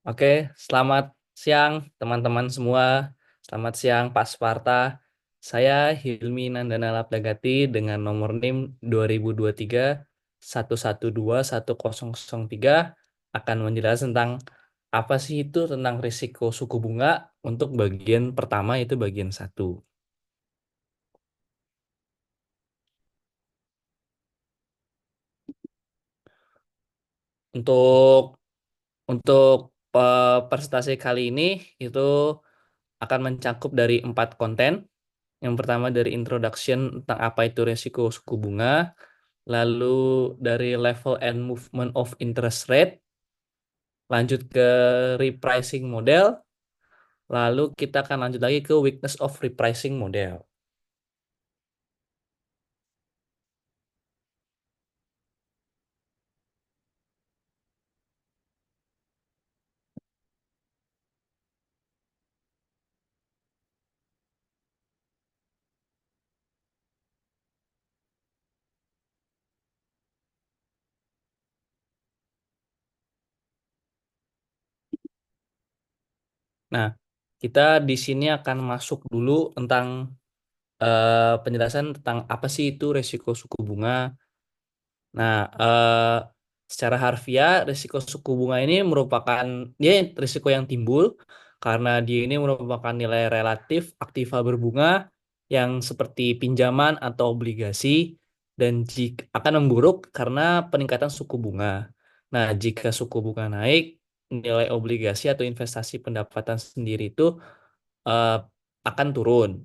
Oke, selamat siang teman-teman semua. Selamat siang Pak Sparta. Saya Hilmi Nandana Lapdagati dengan nomor NIM 2023 akan menjelaskan tentang apa sih itu tentang risiko suku bunga untuk bagian pertama itu bagian satu. Untuk untuk presentasi kali ini itu akan mencakup dari 4 konten. Yang pertama dari introduction tentang apa itu risiko suku bunga, lalu dari level and movement of interest rate, lanjut ke repricing model, lalu kita akan lanjut lagi ke weakness of repricing model. Nah, kita di sini akan masuk dulu tentang penjelasan tentang apa sih itu risiko suku bunga. Nah, secara harfiah, risiko suku bunga ini merupakan dia risiko yang timbul karena dia ini merupakan nilai relatif aktiva berbunga yang seperti pinjaman atau obligasi dan jika akan memburuk karena peningkatan suku bunga. Nah, jika suku bunga naik, nilai obligasi atau investasi pendapatan sendiri itu eh, akan turun.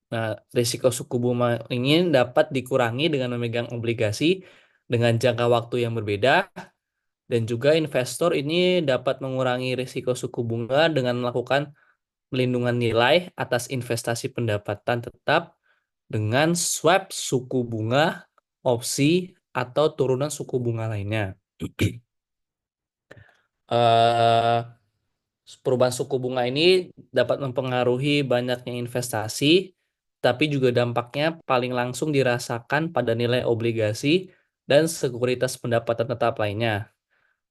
Nah, risiko suku bunga ini dapat dikurangi dengan memegang obligasi dengan jangka waktu yang berbeda dan juga investor ini dapat mengurangi risiko suku bunga dengan melakukan pelindungan nilai atas investasi pendapatan tetap dengan swap suku bunga, opsi, atau turunan suku bunga lainnya. eh Perubahan suku bunga ini dapat mempengaruhi banyaknya investasi, tapi juga dampaknya paling langsung dirasakan pada nilai obligasi dan sekuritas pendapatan tetap lainnya.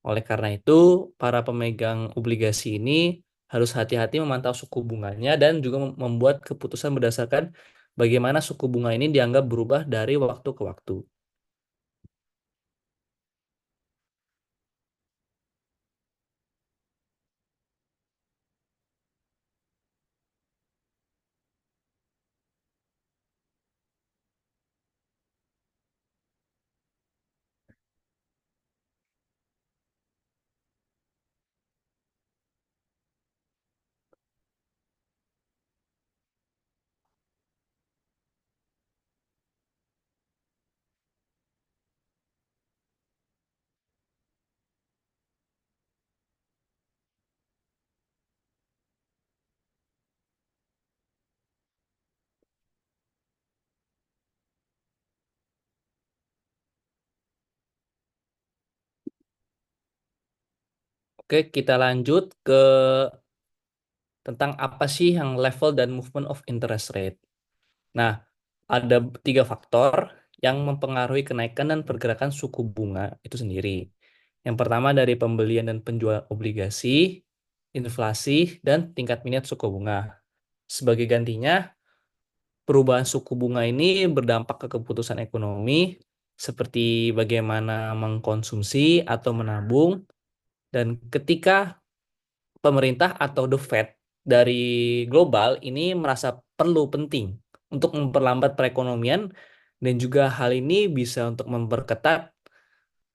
Oleh karena itu, para pemegang obligasi ini harus hati-hati memantau suku bunganya dan juga membuat keputusan berdasarkan bagaimana suku bunga ini dianggap berubah dari waktu ke waktu. Oke, kita lanjut ke tentang apa sih yang level dan movement of interest rate. Nah, ada 3 faktor yang mempengaruhi kenaikan dan pergerakan suku bunga itu sendiri. Yang pertama dari pembelian dan penjualan obligasi, inflasi, dan tingkat minat suku bunga. Sebagai gantinya, perubahan suku bunga ini berdampak ke keputusan ekonomi, seperti bagaimana mengkonsumsi atau menabung, dan ketika pemerintah atau the Fed dari global ini merasa perlu penting untuk memperlambat perekonomian dan juga hal ini bisa untuk memperketat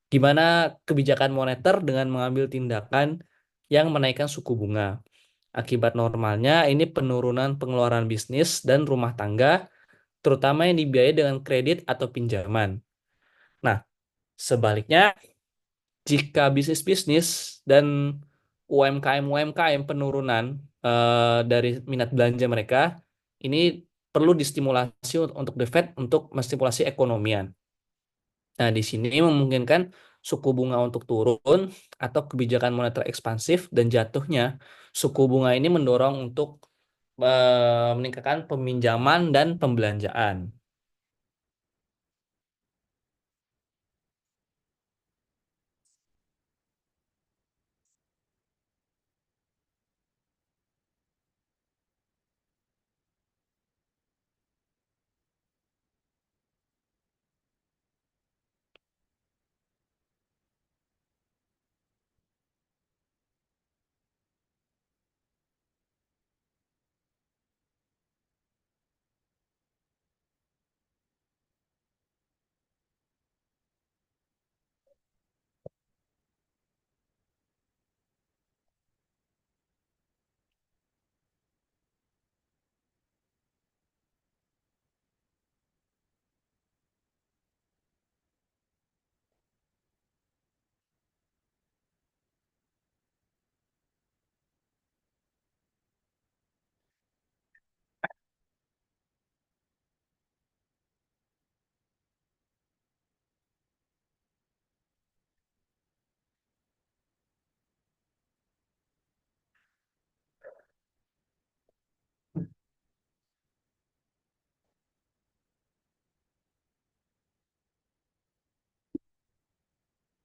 di mana kebijakan moneter dengan mengambil tindakan yang menaikkan suku bunga. Akibat normalnya ini penurunan pengeluaran bisnis dan rumah tangga, terutama yang dibiayai dengan kredit atau pinjaman. Nah, sebaliknya, jika bisnis-bisnis dan UMKM penurunan dari minat belanja mereka, ini perlu distimulasi untuk the Fed untuk menstimulasi ekonomian. Nah, di sini memungkinkan suku bunga untuk turun atau kebijakan moneter ekspansif dan jatuhnya suku bunga ini mendorong untuk meningkatkan peminjaman dan pembelanjaan.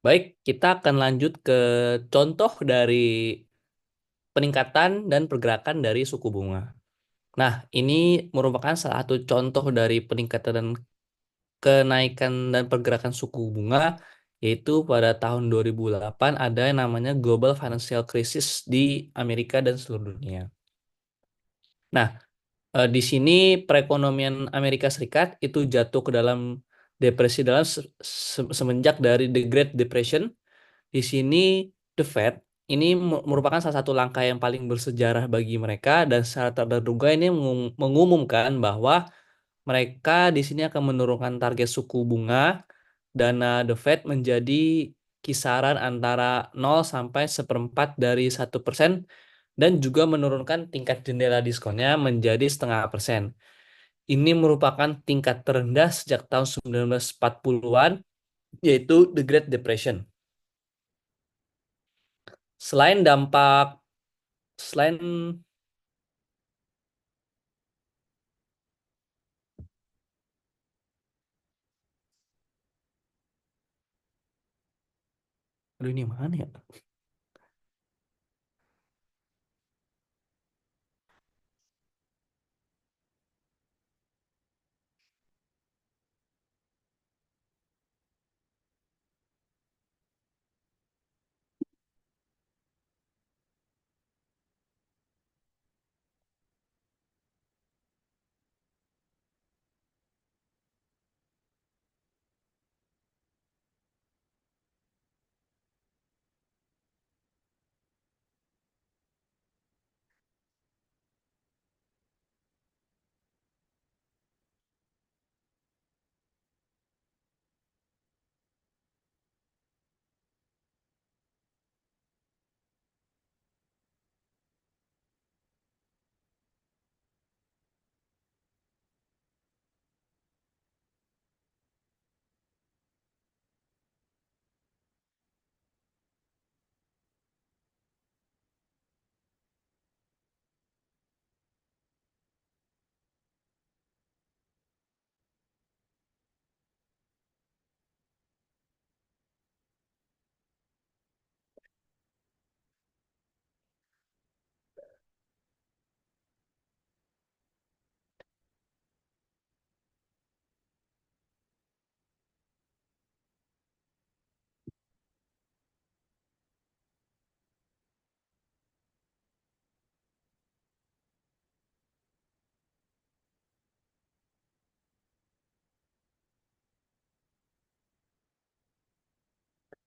Baik, kita akan lanjut ke contoh dari peningkatan dan pergerakan dari suku bunga. Nah, ini merupakan salah satu contoh dari peningkatan dan kenaikan dan pergerakan suku bunga, yaitu pada tahun 2008 ada yang namanya Global Financial Crisis di Amerika dan seluruh dunia. Nah, di sini perekonomian Amerika Serikat itu jatuh ke dalam depresi dalam semenjak dari The Great Depression. Di sini The Fed ini merupakan salah satu langkah yang paling bersejarah bagi mereka dan secara tak terduga ini mengumumkan bahwa mereka di sini akan menurunkan target suku bunga dana The Fed menjadi kisaran antara 0 sampai seperempat dari 1% dan juga menurunkan tingkat jendela diskonnya menjadi 0,5%. Ini merupakan tingkat terendah sejak tahun 1940-an, yaitu The Great Depression. Selain dampak, selain, aduh ini mana ya?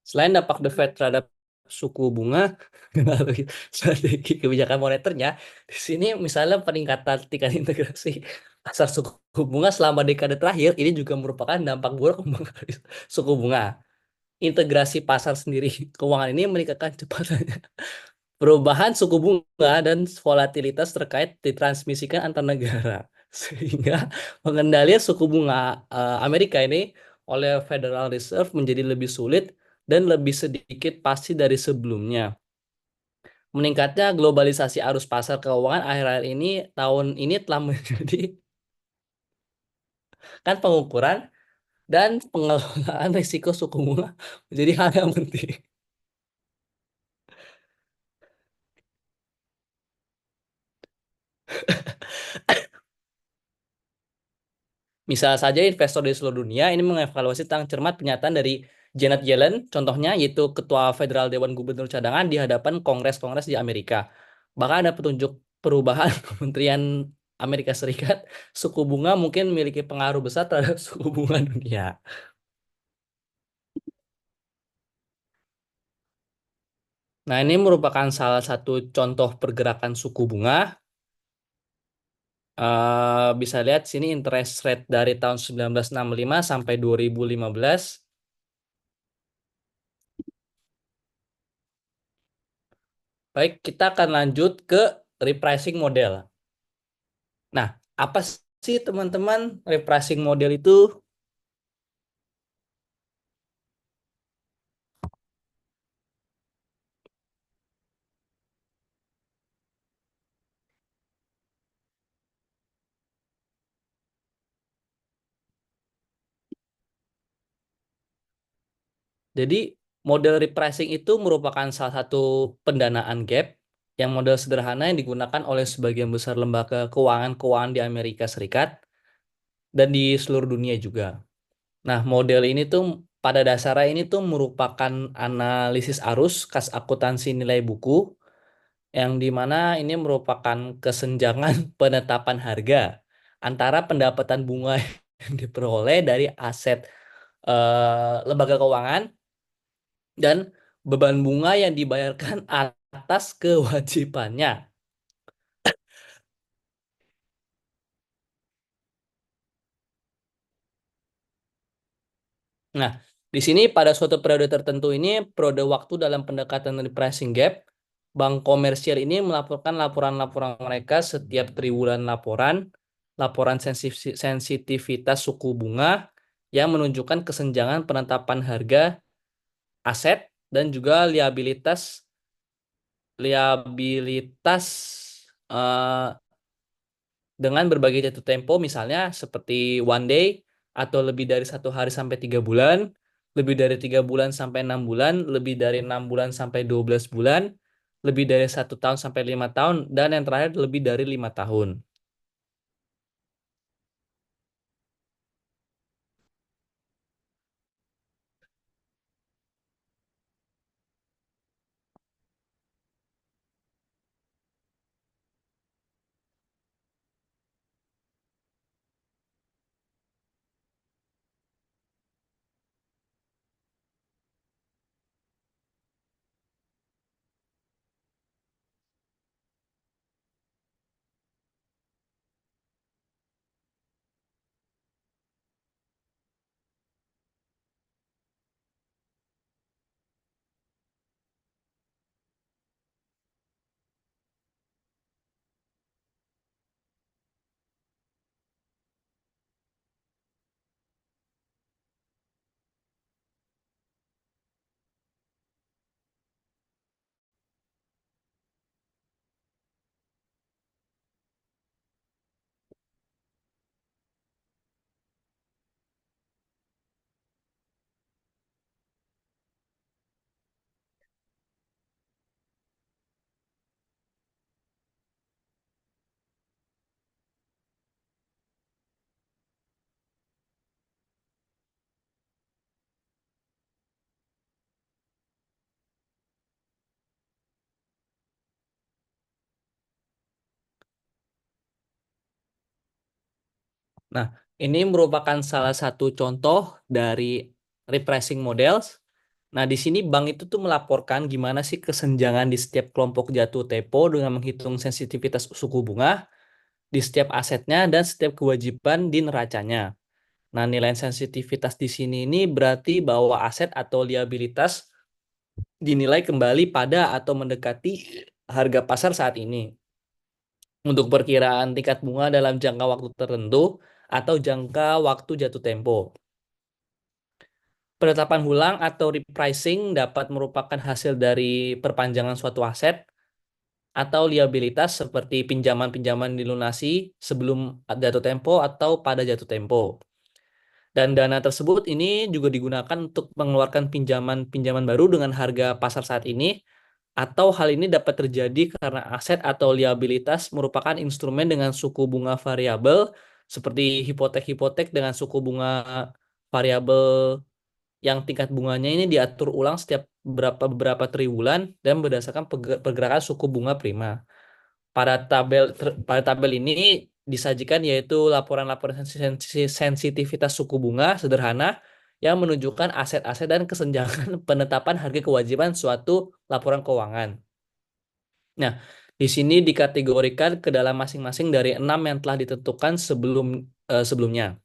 Selain dampak The Fed terhadap suku bunga, melalui strategi kebijakan moneternya, di sini misalnya peningkatan tingkat integrasi pasar suku bunga selama dekade terakhir ini juga merupakan dampak buruk suku bunga. Integrasi pasar sendiri keuangan ini meningkatkan cepatannya perubahan suku bunga dan volatilitas terkait ditransmisikan antar negara. Sehingga pengendalian suku bunga Amerika ini oleh Federal Reserve menjadi lebih sulit dan lebih sedikit pasti dari sebelumnya. Meningkatnya globalisasi arus pasar keuangan akhir-akhir ini tahun ini telah menjadi kan pengukuran dan pengelolaan risiko suku bunga menjadi hal yang penting. Misal saja investor di seluruh dunia ini mengevaluasi tentang cermat pernyataan dari Janet Yellen, contohnya yaitu Ketua Federal Dewan Gubernur Cadangan di hadapan Kongres-Kongres di Amerika. Bahkan ada petunjuk perubahan Kementerian Amerika Serikat, suku bunga mungkin memiliki pengaruh besar terhadap suku bunga dunia. Nah, ini merupakan salah satu contoh pergerakan suku bunga. Bisa lihat sini interest rate dari tahun 1965 sampai 2015. Baik, kita akan lanjut ke repricing model. Nah, apa sih teman-teman repricing model itu? Jadi Model repricing itu merupakan salah satu pendanaan gap yang model sederhana yang digunakan oleh sebagian besar lembaga keuangan-keuangan di Amerika Serikat dan di seluruh dunia juga. Nah, model ini tuh pada dasarnya ini tuh merupakan analisis arus kas akuntansi nilai buku yang dimana ini merupakan kesenjangan penetapan harga antara pendapatan bunga yang diperoleh dari aset lembaga keuangan dan beban bunga yang dibayarkan atas kewajibannya. Nah, di sini pada suatu periode tertentu ini, periode waktu dalam pendekatan repricing gap, bank komersial ini melaporkan laporan-laporan mereka setiap triwulan laporan, laporan sensitivitas suku bunga yang menunjukkan kesenjangan penetapan harga aset dan juga liabilitas eh, dengan berbagai jatuh tempo misalnya seperti one day atau lebih dari 1 hari sampai 3 bulan, lebih dari 3 bulan sampai 6 bulan, lebih dari 6 bulan sampai 12 bulan, lebih dari 1 tahun sampai 5 tahun, dan yang terakhir lebih dari 5 tahun. Nah, ini merupakan salah satu contoh dari repricing models. Nah, di sini bank itu tuh melaporkan gimana sih kesenjangan di setiap kelompok jatuh tempo dengan menghitung sensitivitas suku bunga di setiap asetnya dan setiap kewajiban di neracanya. Nah, nilai sensitivitas di sini ini berarti bahwa aset atau liabilitas dinilai kembali pada atau mendekati harga pasar saat ini untuk perkiraan tingkat bunga dalam jangka waktu tertentu atau jangka waktu jatuh tempo. Penetapan ulang atau repricing dapat merupakan hasil dari perpanjangan suatu aset atau liabilitas seperti pinjaman-pinjaman dilunasi sebelum jatuh tempo atau pada jatuh tempo. Dan dana tersebut ini juga digunakan untuk mengeluarkan pinjaman-pinjaman baru dengan harga pasar saat ini, atau hal ini dapat terjadi karena aset atau liabilitas merupakan instrumen dengan suku bunga variabel seperti hipotek-hipotek dengan suku bunga variabel yang tingkat bunganya ini diatur ulang setiap beberapa triwulan dan berdasarkan pergerakan suku bunga prima. Pada tabel ini disajikan yaitu laporan-laporan sensitivitas suku bunga sederhana yang menunjukkan aset-aset dan kesenjangan penetapan harga kewajiban suatu laporan keuangan. Nah, di sini dikategorikan ke dalam masing-masing dari 6 yang telah ditentukan sebelumnya.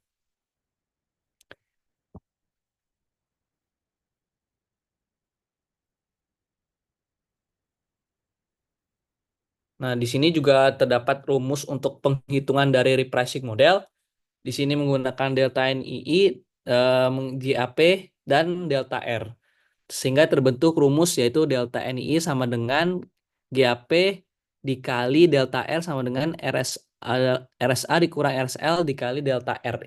Nah, di sini juga terdapat rumus untuk penghitungan dari repricing model. Di sini menggunakan delta NII, GAP, dan delta R. Sehingga terbentuk rumus yaitu delta NII sama dengan GAP dikali delta R sama dengan RSA dikurang RSL dikali delta R.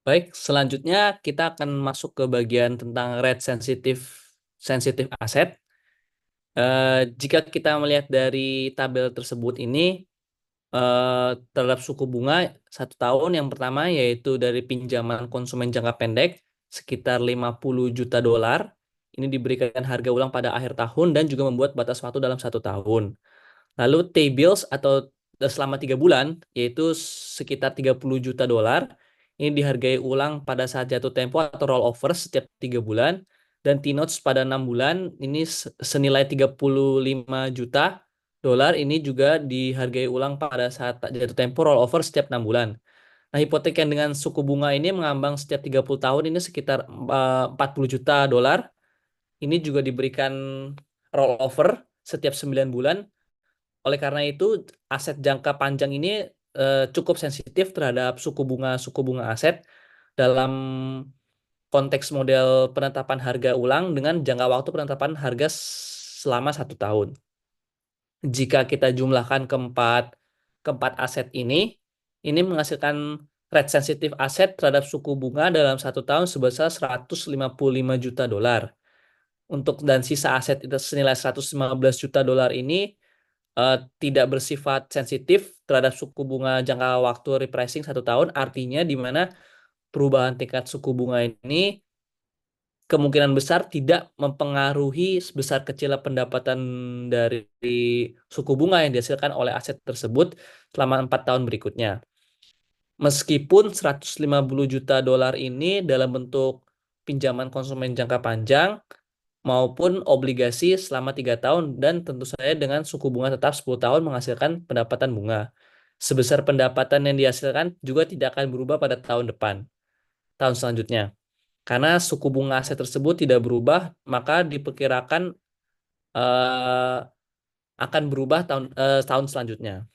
Baik, selanjutnya kita akan masuk ke bagian tentang rate sensitive sensitive aset. Jika kita melihat dari tabel tersebut ini, terhadap suku bunga 1 tahun yang pertama yaitu dari pinjaman konsumen jangka pendek sekitar 50 juta dolar. Ini diberikan harga ulang pada akhir tahun dan juga membuat batas waktu dalam 1 tahun. Lalu T-bills atau selama 3 bulan yaitu sekitar 30 juta dolar. Ini dihargai ulang pada saat jatuh tempo atau rollover setiap 3 bulan. Dan T-notes pada 6 bulan ini senilai 35 juta dolar. Ini juga dihargai ulang pada saat jatuh tempo rollover setiap 6 bulan. Nah, hipotek yang dengan suku bunga ini mengambang setiap 30 tahun ini sekitar 40 juta dolar. Ini juga diberikan rollover setiap 9 bulan. Oleh karena itu, aset jangka panjang ini cukup sensitif terhadap suku bunga aset dalam konteks model penetapan harga ulang dengan jangka waktu penetapan harga selama 1 tahun. Jika kita jumlahkan keempat aset ini menghasilkan rate sensitif aset terhadap suku bunga dalam 1 tahun sebesar 155 juta dolar. Dan sisa aset itu senilai 115 juta dolar ini tidak bersifat sensitif terhadap suku bunga jangka waktu repricing 1 tahun, artinya di mana perubahan tingkat suku bunga ini kemungkinan besar tidak mempengaruhi sebesar kecilnya pendapatan dari suku bunga yang dihasilkan oleh aset tersebut selama 4 tahun berikutnya. Meskipun 150 juta dolar ini dalam bentuk pinjaman konsumen jangka panjang maupun obligasi selama 3 tahun dan tentu saja dengan suku bunga tetap 10 tahun menghasilkan pendapatan bunga. Sebesar pendapatan yang dihasilkan juga tidak akan berubah pada tahun depan, tahun selanjutnya. Karena suku bunga aset tersebut tidak berubah, maka diperkirakan eh, akan berubah tahun selanjutnya.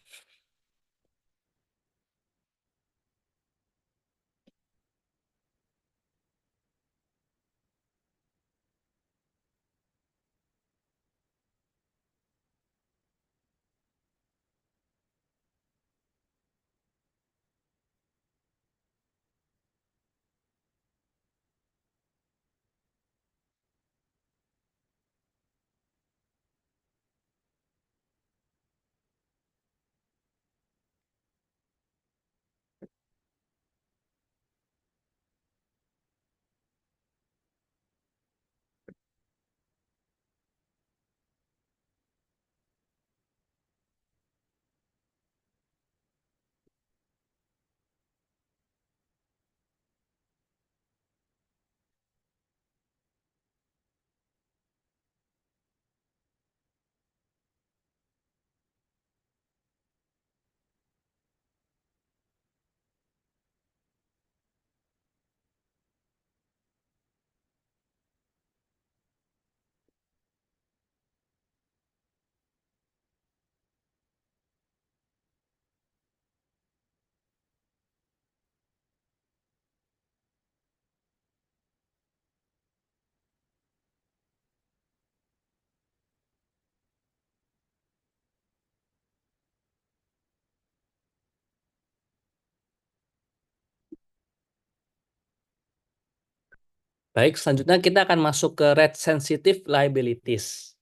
Baik, selanjutnya kita akan masuk ke rate sensitive liabilities.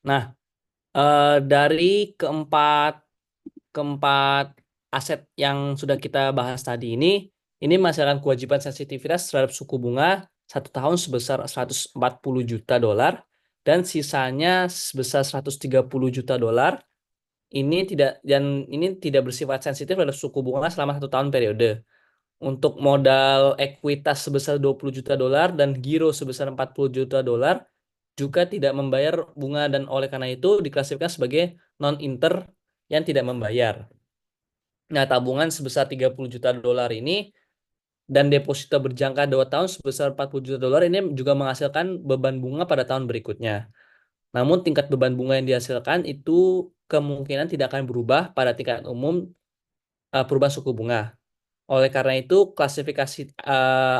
Nah, dari keempat keempat aset yang sudah kita bahas tadi ini menghasilkan kewajiban sensitivitas terhadap suku bunga 1 tahun sebesar 140 juta dolar dan sisanya sebesar 130 juta dolar. Ini tidak bersifat sensitif terhadap suku bunga selama 1 tahun periode. Untuk modal ekuitas sebesar 20 juta dolar dan giro sebesar 40 juta dolar juga tidak membayar bunga dan oleh karena itu diklasifikasikan sebagai non-inter yang tidak membayar. Nah, tabungan sebesar 30 juta dolar ini dan deposito berjangka 2 tahun sebesar 40 juta dolar ini juga menghasilkan beban bunga pada tahun berikutnya. Namun tingkat beban bunga yang dihasilkan itu kemungkinan tidak akan berubah pada tingkat umum perubahan suku bunga. Oleh karena itu, klasifikasi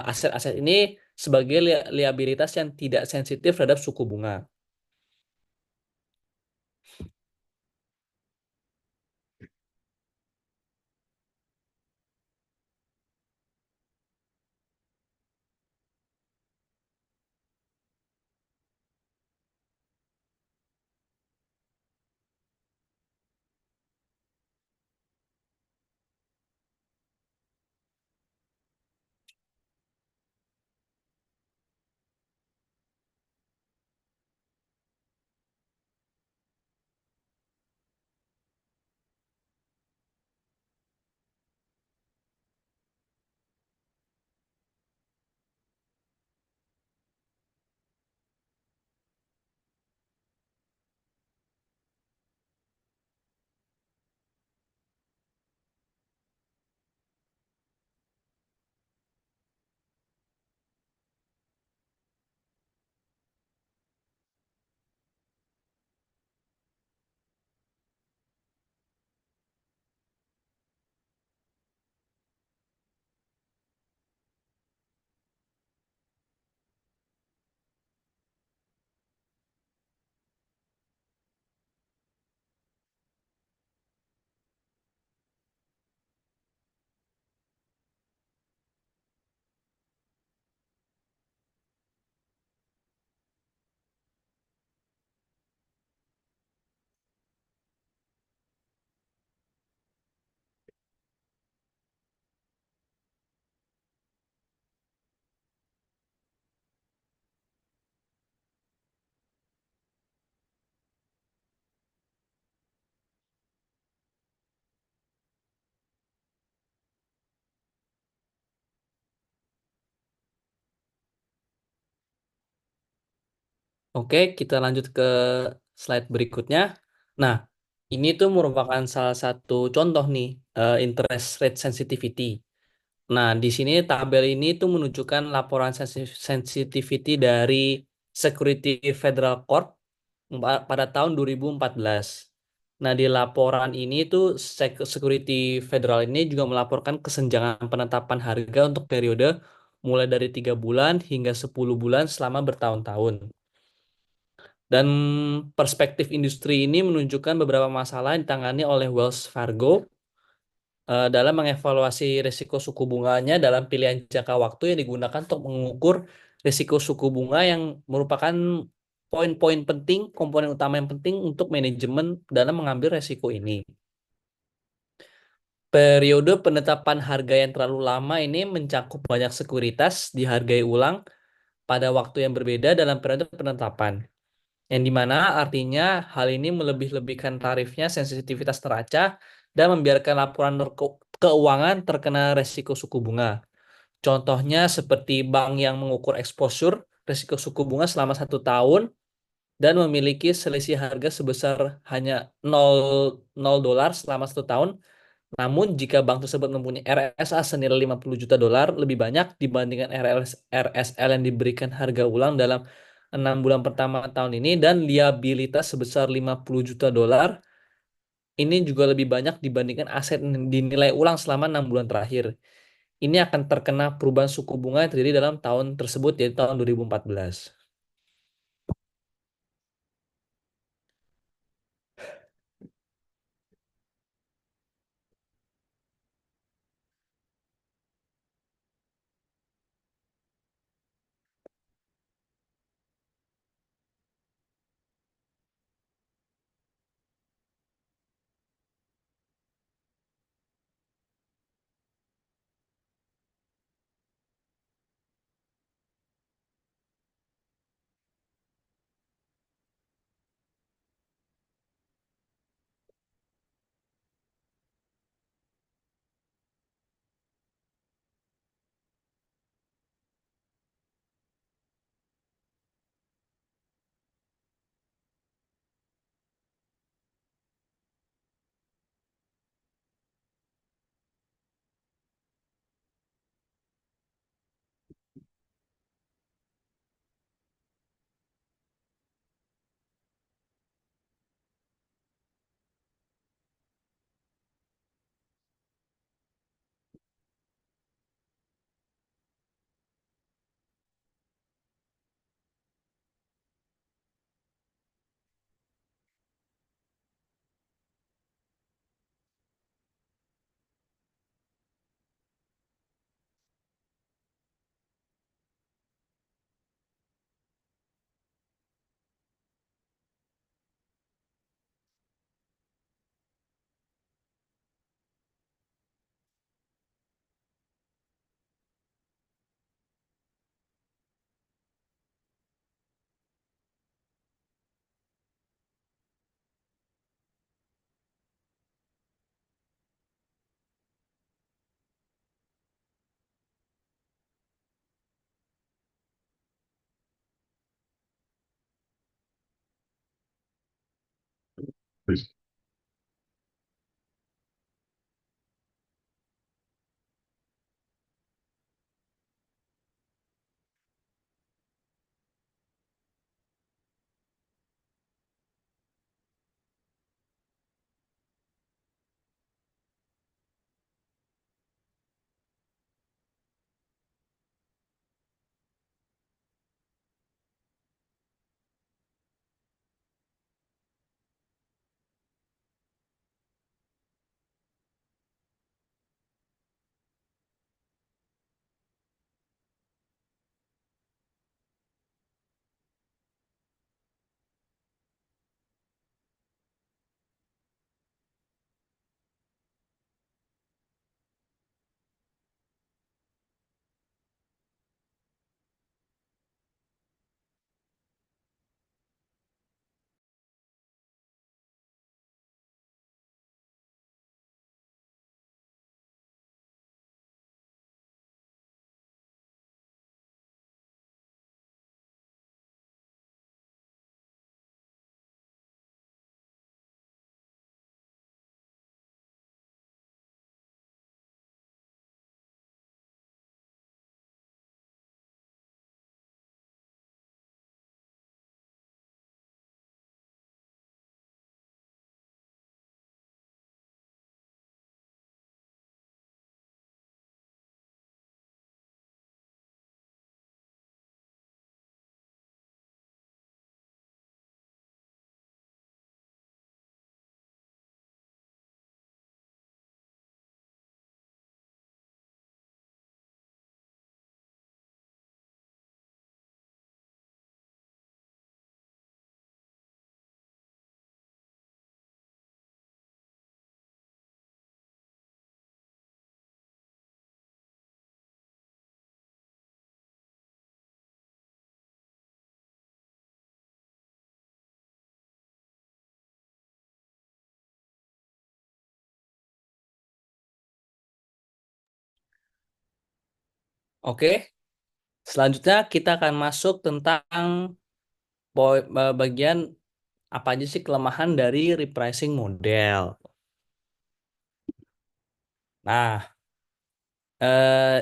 aset-aset ini sebagai liabilitas yang tidak sensitif terhadap suku bunga. Oke, kita lanjut ke slide berikutnya. Nah, ini tuh merupakan salah satu contoh nih, interest rate sensitivity. Nah, di sini tabel ini tuh menunjukkan laporan sensitivity dari Security Federal Corp pada tahun 2014. Nah, di laporan ini tuh Security Federal ini juga melaporkan kesenjangan penetapan harga untuk periode mulai dari 3 bulan hingga 10 bulan selama bertahun-tahun. Dan perspektif industri ini menunjukkan beberapa masalah yang ditangani oleh Wells Fargo dalam mengevaluasi risiko suku bunganya dalam pilihan jangka waktu yang digunakan untuk mengukur risiko suku bunga yang merupakan poin-poin penting, komponen utama yang penting untuk manajemen dalam mengambil risiko ini. Periode penetapan harga yang terlalu lama ini mencakup banyak sekuritas dihargai ulang pada waktu yang berbeda dalam periode penetapan. Yang dimana artinya hal ini melebih-lebihkan tarifnya sensitivitas neraca dan membiarkan laporan keuangan terkena resiko suku bunga. Contohnya seperti bank yang mengukur exposure risiko suku bunga selama 1 tahun dan memiliki selisih harga sebesar hanya 0 dolar selama 1 tahun. Namun jika bank tersebut mempunyai RSA senilai 50 juta dolar lebih banyak dibandingkan RSL yang diberikan harga ulang dalam 6 bulan pertama tahun ini dan liabilitas sebesar 50 juta dolar ini juga lebih banyak dibandingkan aset yang dinilai ulang selama 6 bulan terakhir. Ini akan terkena perubahan suku bunga yang terjadi dalam tahun tersebut yaitu tahun 2014. Oke, selanjutnya kita akan masuk tentang bagian apa aja sih kelemahan dari repricing model. Nah,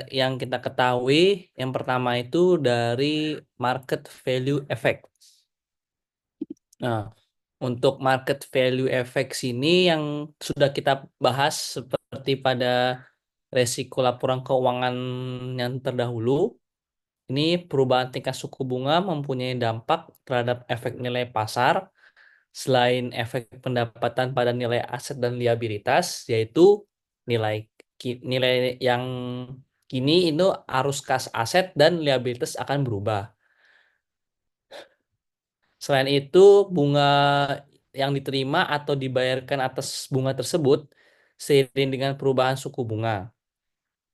yang kita ketahui yang pertama itu dari market value effect. Nah, untuk market value effect ini yang sudah kita bahas seperti pada resiko laporan keuangan yang terdahulu, ini perubahan tingkat suku bunga mempunyai dampak terhadap efek nilai pasar selain efek pendapatan pada nilai aset dan liabilitas, yaitu nilai nilai yang kini itu arus kas aset dan liabilitas akan berubah. Selain itu, bunga yang diterima atau dibayarkan atas bunga tersebut seiring dengan perubahan suku bunga.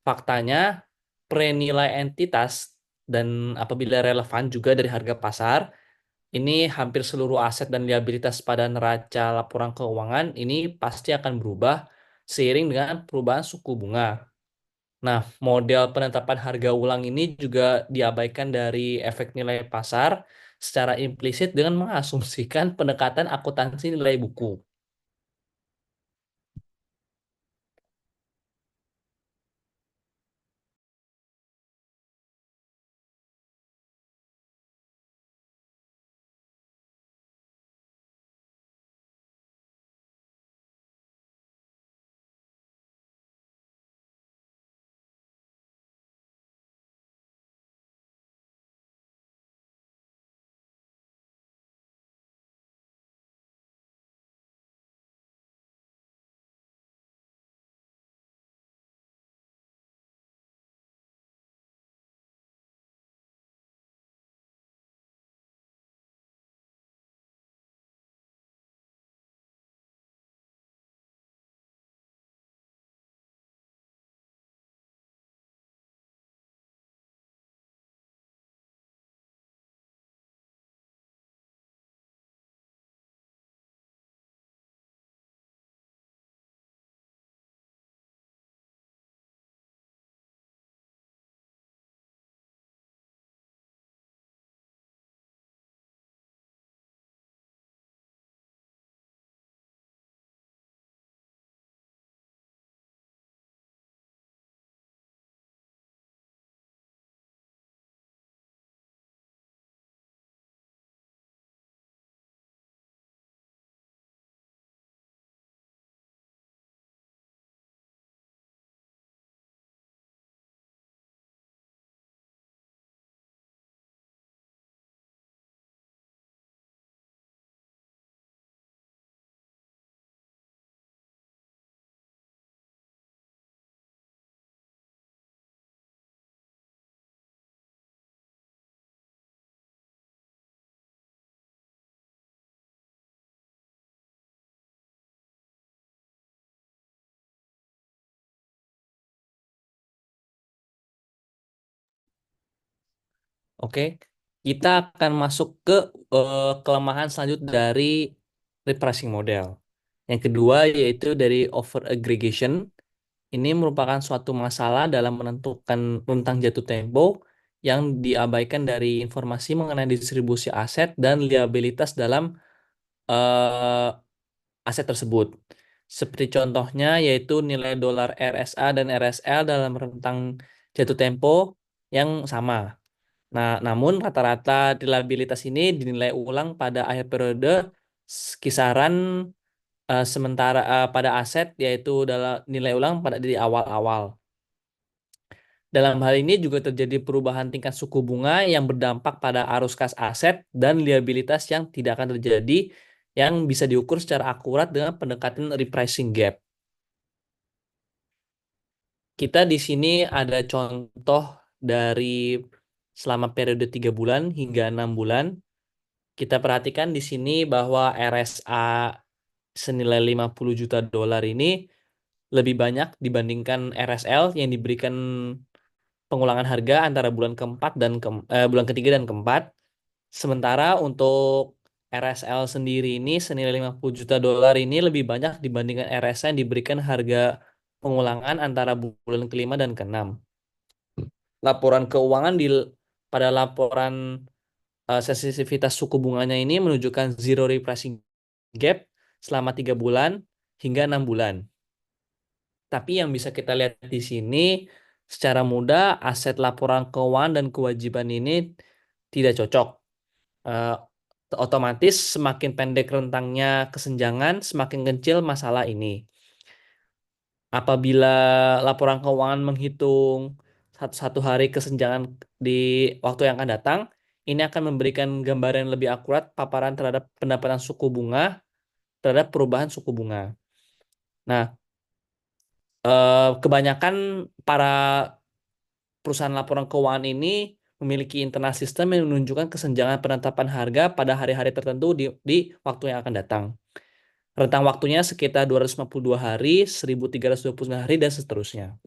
Faktanya, prenilai entitas dan apabila relevan juga dari harga pasar, ini hampir seluruh aset dan liabilitas pada neraca laporan keuangan ini pasti akan berubah seiring dengan perubahan suku bunga. Nah, model penetapan harga ulang ini juga diabaikan dari efek nilai pasar secara implisit dengan mengasumsikan pendekatan akuntansi nilai buku. Oke, kita akan masuk ke kelemahan selanjutnya dari repricing model. Yang kedua yaitu dari over aggregation. Ini merupakan suatu masalah dalam menentukan rentang jatuh tempo yang diabaikan dari informasi mengenai distribusi aset dan liabilitas dalam eh, aset tersebut. Seperti contohnya yaitu nilai dolar RSA dan RSL dalam rentang jatuh tempo yang sama. Nah, namun rata-rata liabilitas ini dinilai ulang pada akhir periode kisaran sementara pada aset yaitu dalam nilai ulang pada di awal-awal. Dalam hal ini juga terjadi perubahan tingkat suku bunga yang berdampak pada arus kas aset dan liabilitas yang tidak akan terjadi yang bisa diukur secara akurat dengan pendekatan repricing gap. Kita di sini ada contoh dari selama periode 3 bulan hingga 6 bulan. Kita perhatikan di sini bahwa RSA senilai 50 juta dolar ini lebih banyak dibandingkan RSL yang diberikan pengulangan harga antara bulan ketiga dan keempat. Sementara untuk RSL sendiri ini senilai 50 juta dolar ini lebih banyak dibandingkan RSA yang diberikan harga pengulangan antara bulan kelima dan keenam. laporan keuangan pada laporan sensitivitas suku bunganya ini menunjukkan zero repricing gap selama 3 bulan hingga 6 bulan. Tapi yang bisa kita lihat di sini secara mudah aset laporan keuangan dan kewajiban ini tidak cocok. Eh, Otomatis semakin pendek rentangnya kesenjangan, semakin kecil masalah ini. Apabila laporan keuangan menghitung satu hari kesenjangan di waktu yang akan datang, ini akan memberikan gambaran yang lebih akurat paparan terhadap pendapatan suku bunga terhadap perubahan suku bunga. Nah, kebanyakan para perusahaan laporan keuangan ini memiliki internal sistem yang menunjukkan kesenjangan penetapan harga pada hari-hari tertentu di waktu yang akan datang. Rentang waktunya sekitar 252 hari, 1329 hari, dan seterusnya.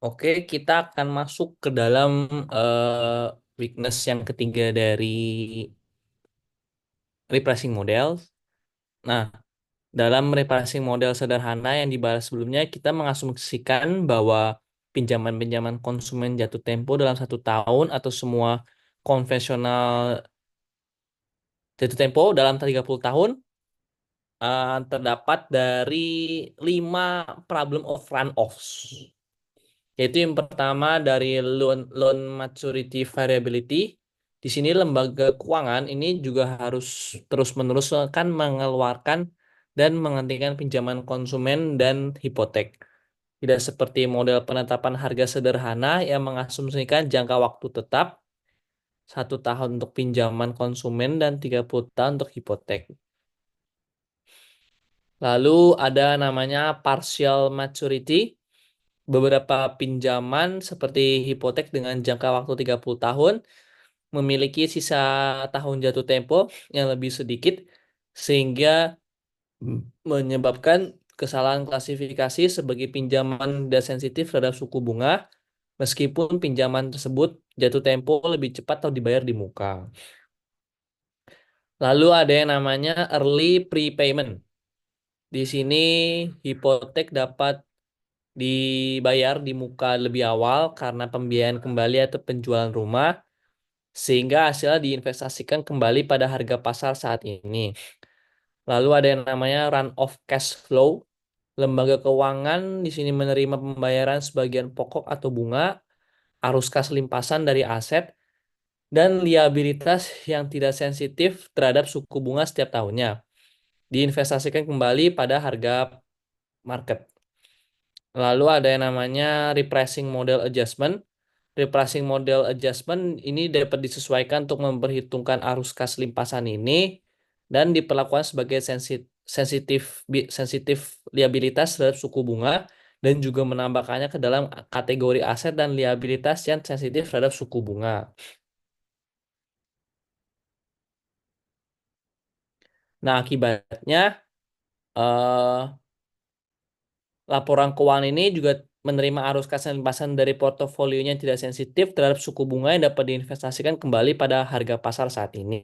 Oke, kita akan masuk ke dalam weakness yang ketiga dari repricing model. Nah, dalam repricing model sederhana yang dibahas sebelumnya, kita mengasumsikan bahwa pinjaman-pinjaman konsumen jatuh tempo dalam 1 tahun atau semua konvensional jatuh tempo dalam 30 tahun terdapat dari 5 problem of run-offs. Yaitu yang pertama dari loan maturity variability. Di sini lembaga keuangan ini juga harus terus-menerus kan mengeluarkan dan menghentikan pinjaman konsumen dan hipotek. Tidak seperti model penetapan harga sederhana yang mengasumsikan jangka waktu tetap 1 tahun untuk pinjaman konsumen dan 30 tahun untuk hipotek. Lalu ada namanya partial maturity. Beberapa pinjaman seperti hipotek dengan jangka waktu 30 tahun memiliki sisa tahun jatuh tempo yang lebih sedikit sehingga menyebabkan kesalahan klasifikasi sebagai pinjaman tidak sensitif terhadap suku bunga meskipun pinjaman tersebut jatuh tempo lebih cepat atau dibayar di muka. Lalu ada yang namanya early prepayment. Di sini hipotek dapat dibayar di muka lebih awal karena pembiayaan kembali atau penjualan rumah, sehingga hasilnya diinvestasikan kembali pada harga pasar saat ini. Lalu ada yang namanya run off cash flow. Lembaga keuangan di sini menerima pembayaran sebagian pokok atau bunga, arus kas limpasan dari aset, dan liabilitas yang tidak sensitif terhadap suku bunga setiap tahunnya. Diinvestasikan kembali pada harga market. Lalu ada yang namanya repricing model adjustment. Repricing model adjustment ini dapat disesuaikan untuk memperhitungkan arus kas limpasan ini dan diperlakukan sebagai sensitif liabilitas terhadap suku bunga dan juga menambahkannya ke dalam kategori aset dan liabilitas yang sensitif terhadap suku bunga. Nah, akibatnya eh, laporan keuangan ini juga menerima arus kas dan limpasan dari portofolionya yang tidak sensitif terhadap suku bunga yang dapat diinvestasikan kembali pada harga pasar saat ini.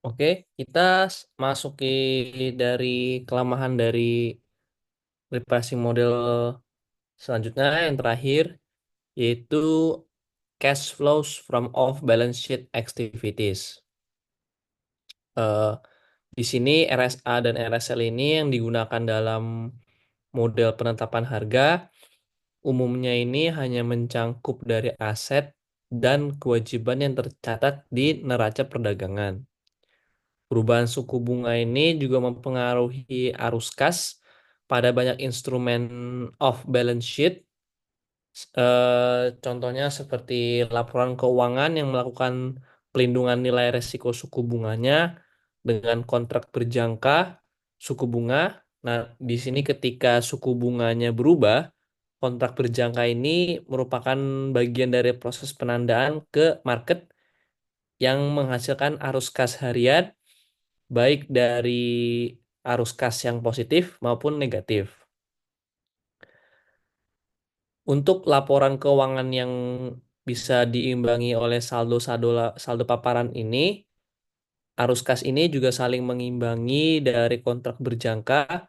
Oke, kita masuki dari kelemahan dari repricing model selanjutnya yang terakhir yaitu cash flows from off balance sheet activities. Eh, di sini RSA dan RSL ini yang digunakan dalam model penetapan harga umumnya ini hanya mencangkup dari aset dan kewajiban yang tercatat di neraca perdagangan. Perubahan suku bunga ini juga mempengaruhi arus kas pada banyak instrumen off balance sheet. Contohnya seperti laporan keuangan yang melakukan pelindungan nilai resiko suku bunganya dengan kontrak berjangka suku bunga. Nah, di sini ketika suku bunganya berubah, kontrak berjangka ini merupakan bagian dari proses penandaan ke market yang menghasilkan arus kas harian baik dari arus kas yang positif maupun negatif. Untuk laporan keuangan yang bisa diimbangi oleh saldo-saldo saldo paparan ini, arus kas ini juga saling mengimbangi dari kontrak berjangka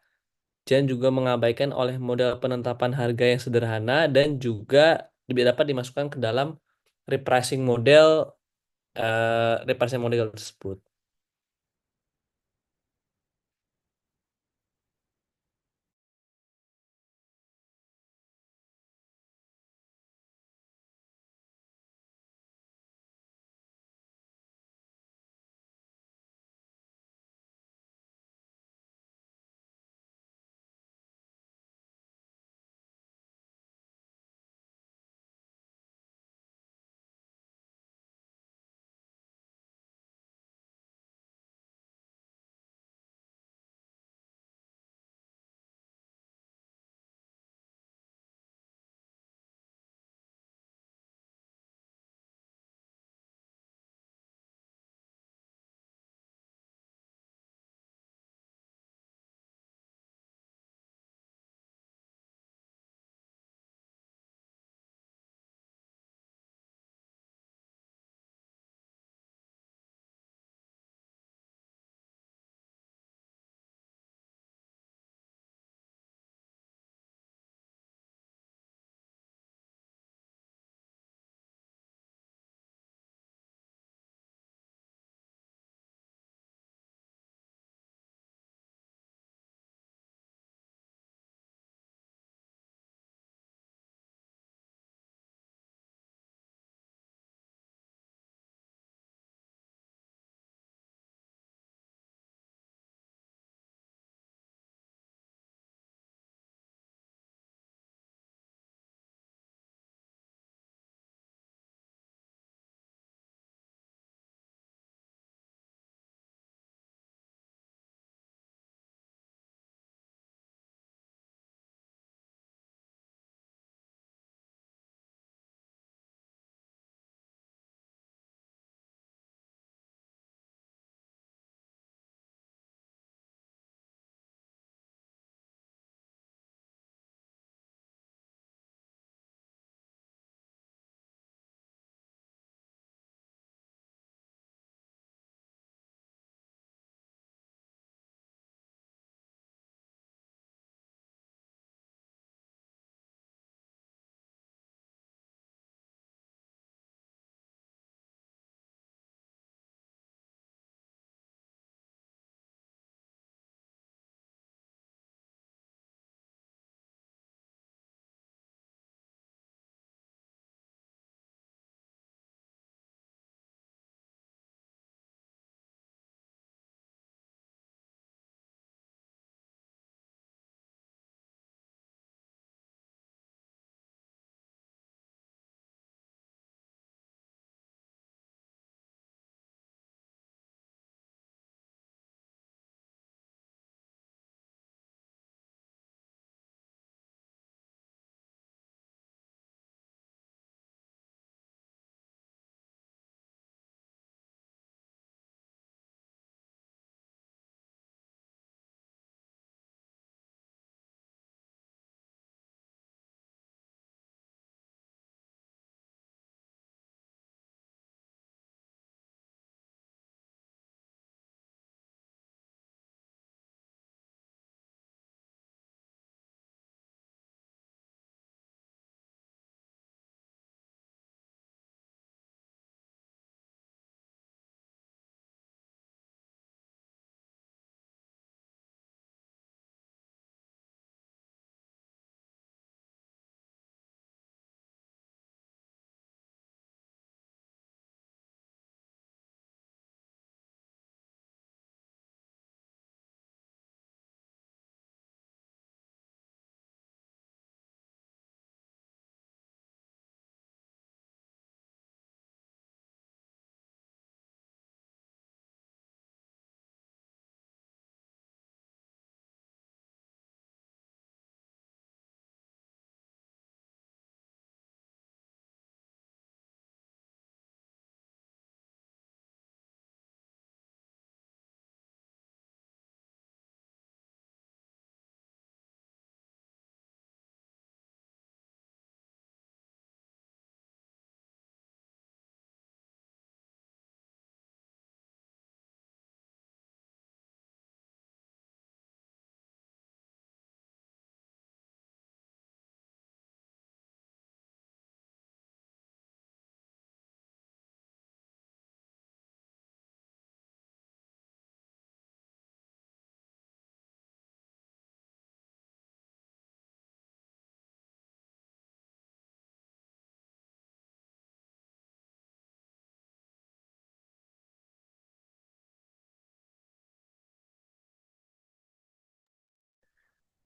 dan juga mengabaikan oleh model penetapan harga yang sederhana dan juga dapat dimasukkan ke dalam repricing model repricing model tersebut.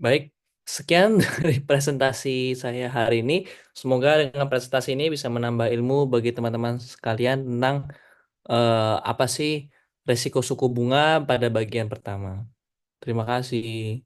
Baik, sekian dari presentasi saya hari ini. Semoga dengan presentasi ini bisa menambah ilmu bagi teman-teman sekalian tentang apa sih resiko suku bunga pada bagian pertama. Terima kasih.